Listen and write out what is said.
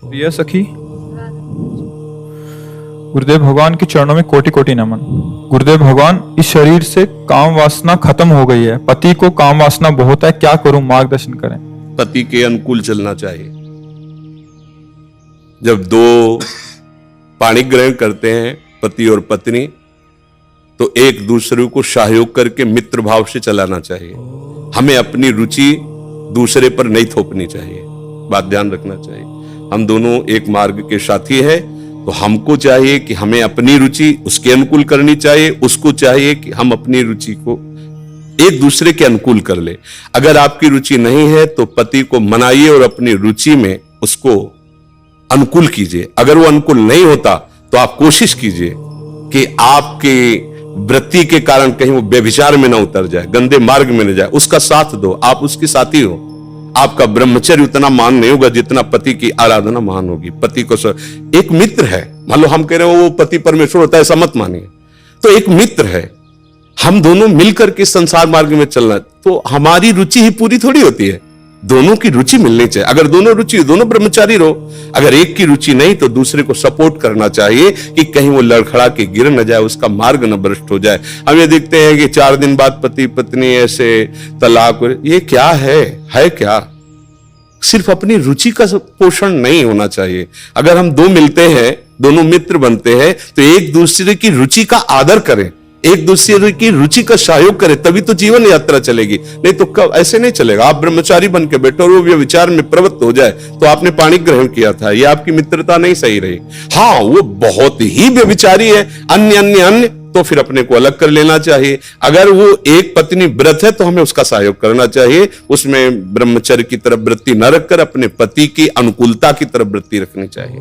प्रिय सखी, गुरुदेव भगवान के चरणों में कोटि कोटि नमन। गुरुदेव भगवान, इस शरीर से काम वासना खत्म हो गई है, पति को काम वासना बहुत है, क्या करूं, मार्गदर्शन करें। पति के अनुकूल चलना चाहिए। जब दो पाणी ग्रहण करते हैं पति और पत्नी, तो एक दूसरे को सहयोग करके मित्र भाव से चलाना चाहिए। हमें अपनी रुचि दूसरे पर नहीं थोपनी चाहिए, बात ध्यान रखना चाहिए। हम दोनों एक मार्ग के साथी हैं, तो हमको चाहिए कि हमें अपनी रुचि उसके अनुकूल करनी चाहिए, उसको चाहिए कि हम अपनी रुचि को एक दूसरे के अनुकूल कर ले। अगर आपकी रुचि नहीं है तो पति को मनाइए और अपनी रुचि में उसको अनुकूल कीजिए। अगर वो अनुकूल नहीं होता तो आप कोशिश कीजिए कि आपके वृत्ति के कारण कहीं वो व्यभिचार में ना उतर जाए, गंदे मार्ग में न जाए। उसका साथ दो, आप उसके साथी हो। आपका ब्रह्मचर्य उतना मान नहीं होगा जितना पति की आराधना मान होगी। पति को एक मित्र है, मान लो हम कह रहे हो वो पति परमेश्वर होता है, ऐसा मत मानिए। तो एक मित्र है, हम दोनों मिलकर के संसार मार्ग में चलना, तो हमारी रुचि ही पूरी थोड़ी होती है, दोनों की रुचि मिलनी चाहिए। अगर दोनों रुचि, दोनों ब्रह्मचारी रहो। अगर एक की रुचि नहीं तो दूसरे को सपोर्ट करना चाहिए कि कहीं वो लड़खड़ा के गिर न जाए, उसका मार्ग न भ्रष्ट हो जाए। हम ये देखते हैं कि 4 दिन बाद पति पत्नी ऐसे तलाक, ये क्या है क्या? सिर्फ अपनी रुचि का पोषण नहीं होना चाहिए। अगर हम दो मिलते हैं, दोनों मित्र बनते हैं, तो एक दूसरे की रुचि का आदर करें, एक दूसरे की रुचि का सहयोग करें, तभी तो जीवन यात्रा चलेगी। नहीं तो कब ऐसे नहीं चलेगा। आप ब्रह्मचारी बन के बैठो और वो विचार में प्रवृत्त हो जाए, तो आपने पाणी ग्रहण किया था, ये आपकी मित्रता नहीं सही रही। हाँ, वो बहुत ही व्यभिचारी है, अन्य, तो फिर अपने को अलग कर लेना चाहिए। अगर वो एक पत्नी व्रत है तो हमें उसका सहयोग करना चाहिए, उसमें ब्रह्मचर्य की तरफ वृत्ति न रखकर अपने पति की अनुकूलता की तरफ वृत्ति रखनी चाहिए।